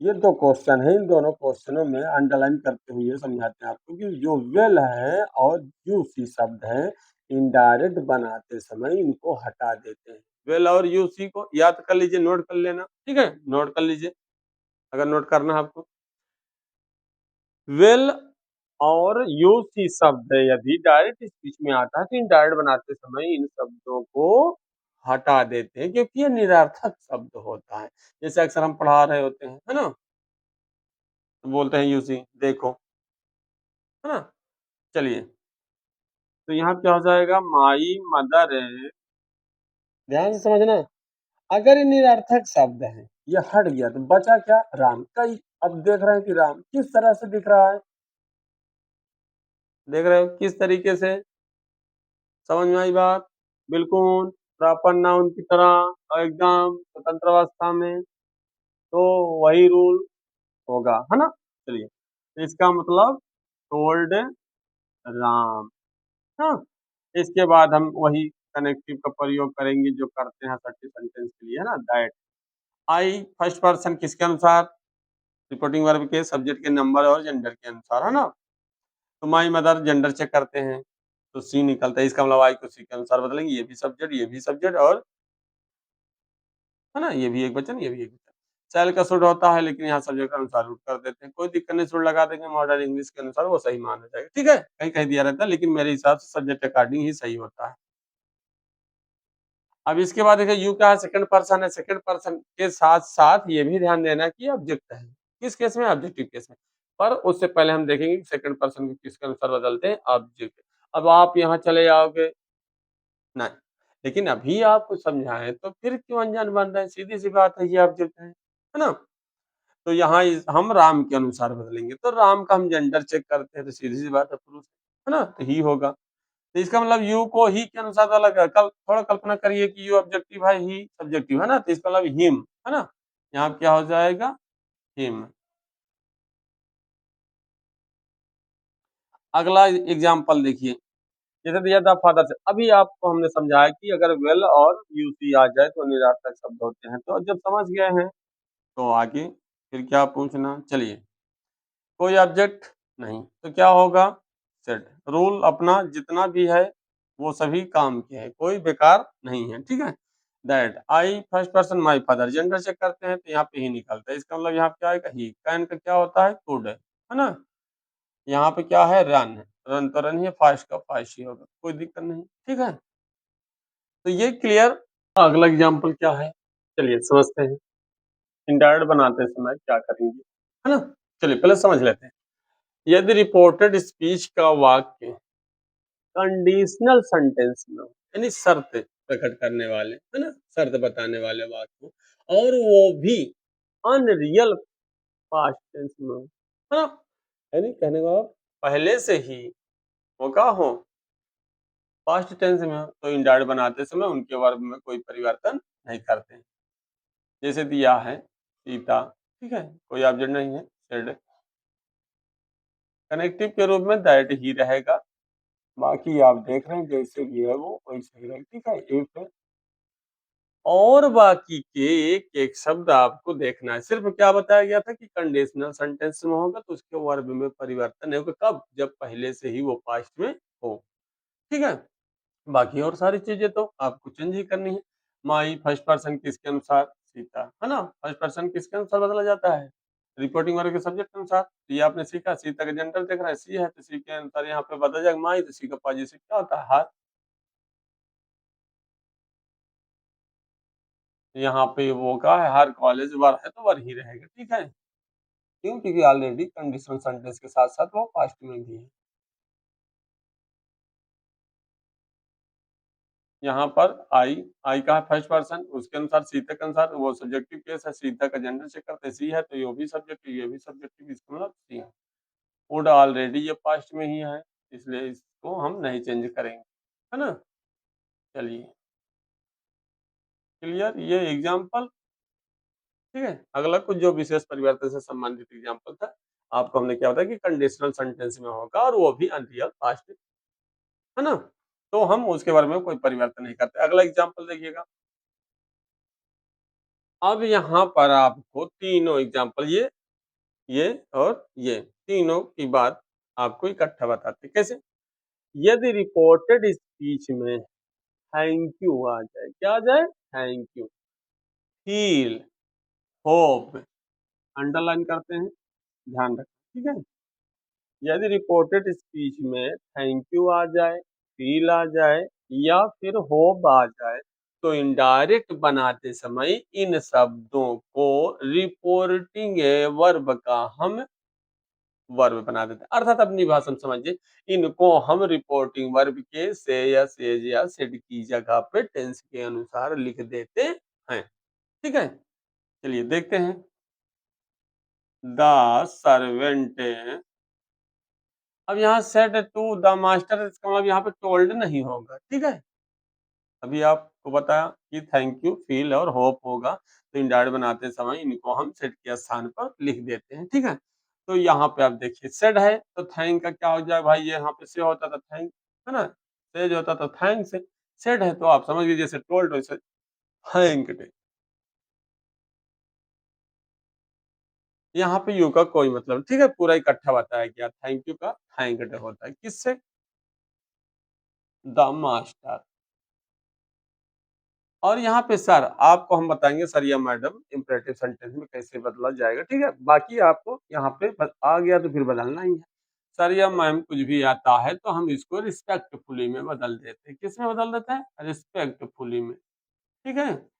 ये दो क्वेश्चन है, इन दोनों क्वेश्चनों में अंडरलाइन करते हुए समझाते हैं आपको कि जो वेल है और यूसी शब्द है, इनडायरेक्ट बनाते समय इनको हटा देते हैं। वेल और यूसी को याद कर लीजिए, नोट कर लेना, ठीक है, नोट कर लीजिए अगर नोट करना है आपको। वेल और यूसी शब्द यदि डायरेक्ट स्पीच में आता है तो इनडायरेक्ट बनाते समय इन शब्दों को हटा देते हैं, क्योंकि ये निरर्थक शब्द होता है। जैसे अक्सर हम पढ़ा रहे होते हैं, है ना, तो बोलते हैं यूसी देखो, है ना। चलिए, तो यहाँ क्या हो जाएगा, माई मदर, ध्यान से समझना, अगर ये निरर्थक शब्द है, ये हट गया तो बचा क्या, राम। कई, अब देख रहे हैं कि राम किस तरह से दिख रहा है, देख रहे हो किस तरीके से, समझ में आई बात, बिल्कुल प्रॉपर नाउन की तरह और एकदम स्वतंत्र अवस्था में, तो वही रूल होगा, है ना। चलिए, तो इसका मतलब टोल्ड राम, हाँ। इसके बाद हम वही कनेक्टिव का प्रयोग करेंगे जो करते हैं सटी सेंटेंस के लिए, है ना, दैट आई फर्स्ट पर्सन किसके अनुसार, रिपोर्टिंग वर्ब के सब्जेक्ट के नंबर और जेंडर के अनुसार, है ना। तो माई मदर जेंडर चेक करते हैं, तो सी निकलता है, इसका मतलब आई को सी के अनुसार बदलेंगे, ये भी सब्जेक्ट, ये भी सब्जेक्ट, और है ना, ये भी एक वचन, ये भी एक वचन। शैल का शुड होता है, लेकिन यहाँ सब्जेक्ट के अनुसार रूट कर देते हैं, कोई दिक्कत नहीं, शुड लगा देंगे मॉडर्न इंग्लिश के अनुसार, वो सही मान हो जाएगा, ठीक है। कहीं कहीं दिया रहता है, लेकिन मेरे हिसाब से सब्जेक्ट अकॉर्डिंग ही सही होता है। अब इसके बाद देखिए, यू क्या है, सेकंड पर्सन है, सेकंड पर्सन के साथ साथ ये भी ध्यान देना कि ऑब्जेक्ट है, किस केस में, ऑब्जेक्टिव केस में। पर उससे पहले हम देखेंगे कि सेकंड पर्सन को किसके अनुसार बदलते हैं, ऑब्जेक्ट। अब आप यहाँ चले जाओगे, नहीं, लेकिन अभी आपको समझाएं तो फिर क्यों अनजान बन रहे हैं, सीधी सी बात है, ये ऑब्जेक्ट है ना। तो यहाँ हम राम के अनुसार बदलेंगे, तो राम का हम जेंडर चेक करते हैं, तो सीधी-सी बात है पुरुष है ना? तो ही होगा। तो इसका मतलब यू को ही के अनुसार डाला गया। कल थोड़ा कल्पना करिए कि यू ऑब्जेक्टिव है, ही सब्जेक्टिव है ना? तो इसका मतलब हिम, है ना? यहाँ पे क्या हो जाएगा? हिम। अगला एग्ज़ाम्पल देखिए, जैसे दिया था फादर से, अभी आपको हमने समझाया कि अगर विल और यूसी आ जाए तो निरार्थक शब्द होते हैं। तो जब समझ गए हैं, तो आगे फिर क्या पूछना? चलिए, कोई ऑब्जेक्ट नहीं, तो क्या होगा? सेट। रूल अपना जितना भी है, वो सभी काम के हैं, कोई बेकार नहीं है, ठीक है? That I first person my father, gender check करते हैं तो यहाँ पे ही निकलता है, इसका मतलब यहाँ पे क्या आएगा? ही। कैन का क्या होता है? कुड है ना? यहाँ पे क्या है? रन है, रन तो रन ही है, फास्ट का फास्ट ही होगा, कोई दिक्कत नहीं, ठीक है? तो ये क्लियर। अगला एग्जाम्पल क्या है? चलिए समझते हैं, इंडायरेक्ट बनाते समय क्या करेंगे, है ना? चलिए पहले समझ लेते हैं। यदि रिपोर्टेड स्पीच का वाक्य कंडीशनल सेंटेंस में हो, यानी शर्त प्रकट करने वाले, है ना? शर्त बताने वाले वाक्य हो, और वो भी अनरियल पास्ट टेंस में हो, है ना? यानी कहने का मतलब पहले से ही वो क्या हो, पास्ट टेंस में हो, तो इंडायरेक्ट बनाते समय उनके वर्ब में कोई परिवर्तन नहीं करते। जैसे दिया है सीता, ठीक है? कोई ऑब्जेक्ट नहीं है, सेड। कनेक्टिव के रूप में दैट ही रहेगा। बाकी आप देख रहे हैं जैसे भी है वो वैसे ही रहेगा, ठीक है? इफ और बाकी के एक-एक शब्द आपको देखना है। सिर्फ क्या बताया गया था कि कंडीशनल सेंटेंस में होगा तो उसके वर्ब में परिवर्तन नहीं होगा। कब? जब पहले से ही वो पास्ट में हो। ठीक है? बाकी और सारी चीजें तो आपको चेंज ही करनी है। माई फर्स्ट पर्सन किसके अनुसार? सीता, है ना? फर्स्ट पर्सन किसके अनुसार बदला जाता है? रिपोर्टिंग वर्ब के सब्जेक्ट के अनुसार। तो ये आपने सीखा, सीता का जेंडर देख रहा है, सी है, तो सी के अनुसार यहाँ पे बदल जाएगा माई, तो सी का पॉजिटिव क्या होता है? हाथ। यहाँ पे वो क्या है? हर कॉलेज वर है तो वर ही रहेगा, ठीक है? क्यों? क्योंकि ऑलरेडी कंडीशनल सेंटेंस के साथ-साथ वो पास्ट में भी है। यहाँ पर आई का है फर्स्ट पर्सन, उसके अनुसार सीता के अनुसार वो सब्जेक्टिव केस है, सीता का जेंडर चेक करते हैं, सी है तो ये भी सब्जेक्टिव, ये भी सब्जेक्टिव, इसका मतलब सी है। वुड ऑलरेडी ये पास्ट में ही है, इसलिए इसको हम नहीं चेंज करेंगे, है ना? चलिए, क्लियर? ये एग्जाम्पल, ठीक है? अगला कुछ जो विशेष परिवर्तन से संबंधित एग्जाम्पल था, आपको हमने क्या बताया कि कंडीशनल सेंटेंस में होगा और वो भी अनरियल पास्ट, है ना? तो हम उसके बारे में कोई परिवर्तन नहीं करते। अगला एग्जाम्पल देखिएगा। अब यहाँ पर आपको तीनों एग्जाम्पल, ये और ये तीनों की बात आपको इकट्ठा बताते हैं। कैसे? यदि रिपोर्टेड स्पीच में थैंक यू आ जाए, क्या आ जाए? Thank you, feel, hope, underline करते हैं, ध्यान रखें, ठीक है? यदि रिपोर्टेड स्पीच में थैंक यू आ जाए, फील आ जाए या फिर होप आ जाए, तो इनडायरेक्ट बनाते समय इन शब्दों को रिपोर्टिंग वर्ब का हम वर्ब बना देते हैं। अर्थात अपनी भाषा में समझिए, इनको हम रिपोर्टिंग वर्ब के से या सेज या सेड की जगह पे टेंस के अनुसार लिख देते हैं। ठीक है? चलिए देखते हैं। द सर्वेंट, अब यहाँ सेड टू द मास्टर, इसका मतलब यहाँ पे टोल्ड नहीं होगा, ठीक है? अभी आपको बताया कि थैंक यू, फील और होप होगा, तो इंडायरेक्ट बनाते समय इनको हम सेड के स्थान पर लिख देते हैं, ठीक है? तो यहाँ पे आप देखिए सेड है तो थैंक का क्या हो जाए भाई, ये यहाँ पे से होता था थैंक, है ना? सेज होता था थैंक से, सेड है तो आप समझ लीजिए जैसे टोल्ड वैसे थैंक्ड। यहाँ पे यू का कोई मतलब, ठीक है? पूरा इकट्ठा बताया गया, थैंक यू का थैंक्ड होता है, किससे? The master. और यहाँ पे सर आपको हम बताएंगे, सर या मैडम इम्परेटिव सेंटेंस में कैसे बदला जाएगा, ठीक है? बाकी आपको यहाँ पे आ गया तो फिर बदलना ही है। सर या मैम कुछ भी आता है तो हम इसको रिस्पेक्टफुली में बदल देते हैं। किस में बदल देते हैं? रिस्पेक्टफुली में, ठीक है?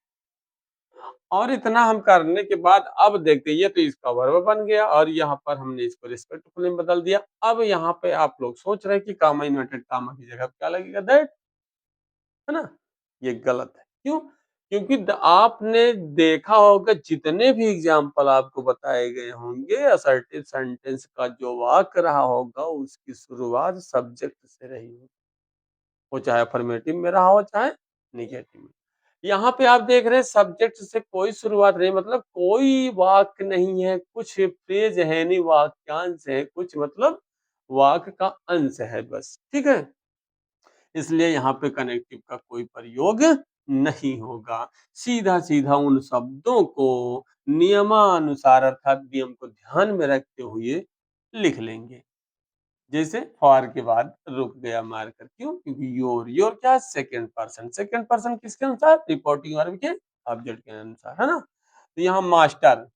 और इतना हम करने के बाद अब देखते हैं, ये तो इसका वर्ब बन गया और यहाँ पर हमने इसको रिस्पेक्टफुली में बदल दिया। अब यहाँ पे आप लोग सोच रहे हैं कि कामा इन्वर्टेड कामा की जगह क्या लगेगा? दैट, है ना? ये गलत है। क्यों? क्योंकि आपने देखा होगा जितने भी एग्जाम्पल आपको बताए गए होंगे असर्टिव सेंटेंस का जो वाक्य रहा होगा उसकी शुरुआत सब्जेक्ट से रही होगी, वो चाहे अफर्मेटिव में रहा हो चाहे निगेटिव में। यहाँ पे आप देख रहे हैं सब्जेक्ट से कोई शुरुआत नहीं, मतलब कोई वाक्य नहीं है, कुछ फ्रेज है नहीं, वाक्यांश है कुछ, मतलब वाक्य का अंश है बस, ठीक है। इसलिए यहाँ पे कनेक्टिव का कोई प्रयोग नहीं होगा, सीधा सीधा उन शब्दों को नियमानुसार अर्थात नियम को ध्यान में रखते हुए लिख लेंगे। जैसे फॉर के बाद रुक गया मार्कर, क्यों? क्योंकि योर क्या, सेकंड पर्सन, सेकंड पर्सन किसके अनुसार, रिपोर्टिंग वर्ब के ऑब्जेक्ट के अनुसार, है ना। तो यहाँ मास्टर,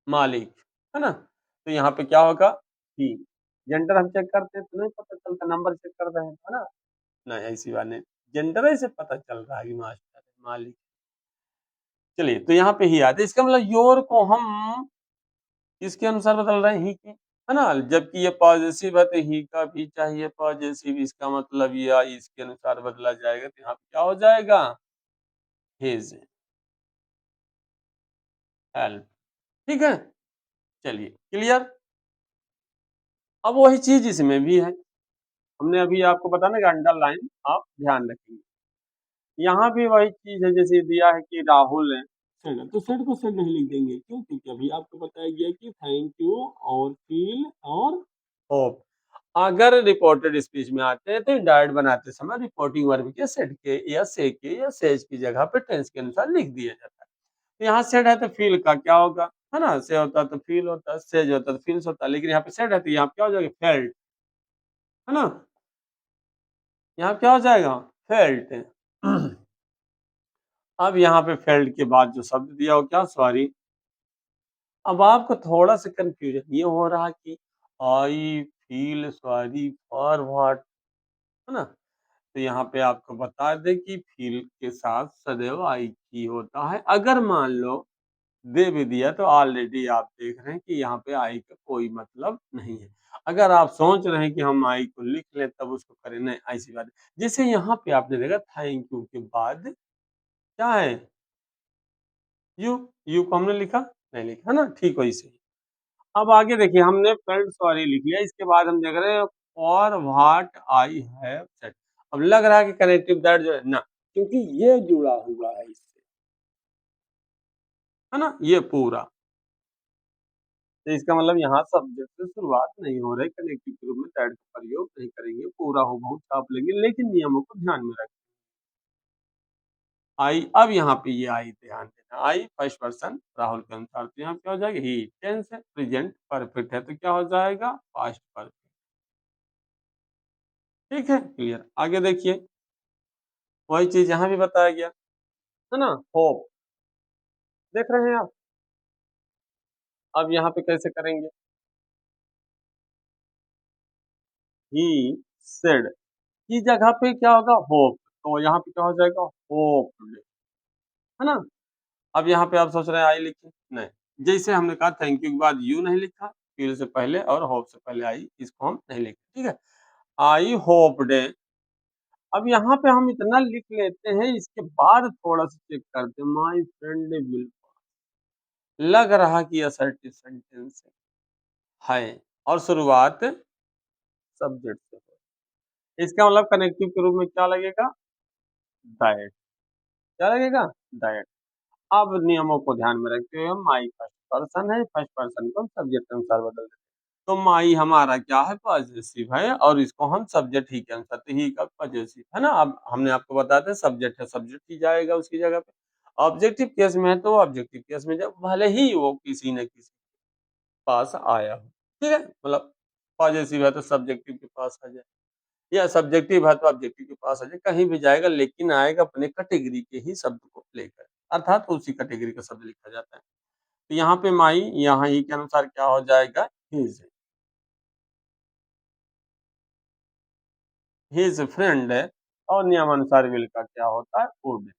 मालिक, है ना। तो यहाँ पे क्या होगा, ही। जेंडर हम चेक करते हैं तो नहीं पता चलता, नंबर चेक कर रहे हैं, है ना। नहीं, ऐसी बात नहीं, जेंडर से पता चल रहा है कि मास्टर है, मालिक। चलिए, तो यहाँ पे ही आता है, इसका मतलब योर को हम किसके अनुसार बदल रहे हैं, ही के, है ना। जबकि ये पॉजेसिव है तो ही का भी चाहिए पॉजेसिव, इसका मतलब ये इसके अनुसार बदला जाएगा, तो यहाँ पे क्या हो जाएगा, हिज, हेल्प, ठीक है। चलिए, क्लियर। अब वही चीज इसमें भी है, हमने अभी आपको बताना कि अंडरलाइन आप ध्यान रखेंगे। यहाँ भी वही चीज है, जैसे दिया है कि राहुल है सेड, तो सेड को सेड नहीं लिख देंगे, क्यों? क्योंकि अभी आपको बताया गया कि थैंक यू और फील और होप अगर रिपोर्टेड स्पीच में आते हैं तो डायरेक्ट बनाते समय रिपोर्टिंग वर्ब के सेड के या से के या सेज की जगह पे टेंस के अनुसार लिख दिया जाता है। तो यहाँ सेड है तो फील का क्या होगा, है ना, से होता तो फील होता, सेज होता तो फील्स होता, लेकिन यहाँ पे सेड है तो यहाँ पे क्या हो जाएगा, फेल्ट, है ना। यहाँ क्या हो जाएगा, फेल्ट। अब यहाँ पे फेल्ट के बाद जो शब्द दिया हो क्या, सॉरी। अब आपको थोड़ा सा कंफ्यूजन ये हो रहा कि I feel sorry for what, है ना। तो यहाँ पे आपको बता दें कि फील के साथ सदैव आई की होता है, अगर मान लो दे भी दिया तो ऑलरेडी आप देख रहे हैं कि यहाँ पे आई का कोई मतलब नहीं है। अगर आप सोच रहे हैं कि हम आई को लिख लें तब उसको करें, नहीं, ऐसी बात है। जैसे यहाँ पे आपने देखा थैंक यू के बाद क्या है, यू, यू को हमने लिखा नहीं, लिखा, है ना, ठीक वही से। अब आगे देखिए, हमने फ्रेंड सॉरी लिख लिया, इसके बाद हम देख रहे हैं for what I have said. अब लग रहा है कि कनेक्टिव दैट जो है ना, क्योंकि ये जुड़ा हुआ है इससे, है ना, ये पूरा। तो इसका मतलब यहाँ सब्जेक्ट से शुरुआत नहीं हो रही, कनेक्टिव के रूप में दैट का प्रयोग नहीं करेंगे, पूरा हो बहुत छाप लेंगे, लेकिन नियमों को ध्यान में रखें। आई, अब यहाँ पे ये आई ध्यान देना, आई फर्स्ट पर्सन राहुल के अनुसार, तो यहाँ क्या हो जाएगा, ही। टेंस है, प्रेजेंट परफेक्ट है तो क्या हो जाएगा, पास्ट परफेक्ट, ठीक है, क्लियर। आगे देखिए, वही चीज यहाँ भी बताया गया, है ना, होप, देख रहे हैं आप। अब यहाँ पे कैसे करेंगे, ही सेड की जगह पे क्या होगा, होप, तो यहाँ पे क्या हो जाएगा, होप, है ना। अब यहाँ पे आप सोच रहे हैं आई लिखे, नहीं, जैसे हमने कहा थैंक यू के बाद यू नहीं लिखा, फील से पहले और होप से पहले आई, इसको हम नहीं लिखते, ठीक है। आई होप डे, अब यहाँ पे हम इतना लिख लेते हैं, इसके बाद थोड़ा सा चेक करते हैं, माई फ्रेंड विल, लग रहा कि असर्टिव सेंटेंस है और शुरुआत सब्जेक्ट से हो, इसका मतलब कनेक्टिव के रूप में क्या लगेगा, दैट, क्या लगेगा, दैट। अब नियमों को ध्यान में रखते हुए हम माई फर्स्ट पर्सन है, फर्स्ट पर्सन को हम सब्जेक्ट के अनुसार बदल देते हैं। तो माई हमारा क्या है, पॉजेसिव है, और इसको हम सब्जेक्ट ही के अनुसार, तो ही का पॉजेसिव, है ना। अब हमने आपको बताया था सब्जेक्ट है, सब्जेक्ट ही जाएगा उसकी जगह पे। ऑब्जेक्टिव केस में है तो ऑब्जेक्टिव केस में जब भले ही वो किसी न किसी पास आया हो, ठीक है, मतलब पॉजेसिव है तो सब्जेक्टिव के पास आ जाए, या सब्जेक्टिव है तो ऑब्जेक्टिव के पास आ जाए, कहीं भी जाएगा लेकिन आएगा अपने कैटेगरी के ही शब्द को लेकर, अर्थात उसी कैटेगरी का शब्द लिखा जाता है। तो यहाँ पे माई यहाँ ही के अनुसार क्या हो जाएगा, हिज, हिज फ्रेंड है, और नियमानुसार विल का क्या होता है, वुड,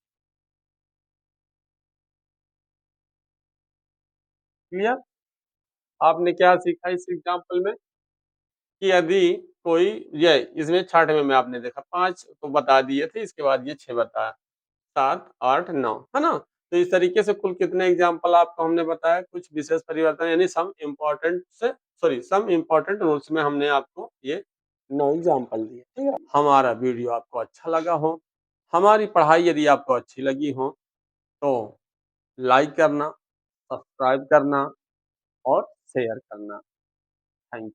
क्लियर। आपने क्या सीखा इस एग्जाम्पल में कि यदि कोई, ये इसमें छठवें में आपने देखा पांच तो बता दिए थे, इसके बाद ये छह बताया, 7, 8, 9 है ना? तो इस तरीके से कुल कितने एग्ज़ाम्पल आपको हमने बताया, कुछ विशेष परिवर्तन यानी सम इम्पोर्टेंट रूल्स में हमने आपको ये 9 एग्ज़ाम्पल दिए, ठीक है? हमारा वीडियो आपको अच्छा लगा हो, हमारी पढ़ाई यदि आपको अच्छी लगी हो, तो लाइक करना, सब्सक्राइब करना और शेयर करना। थैंक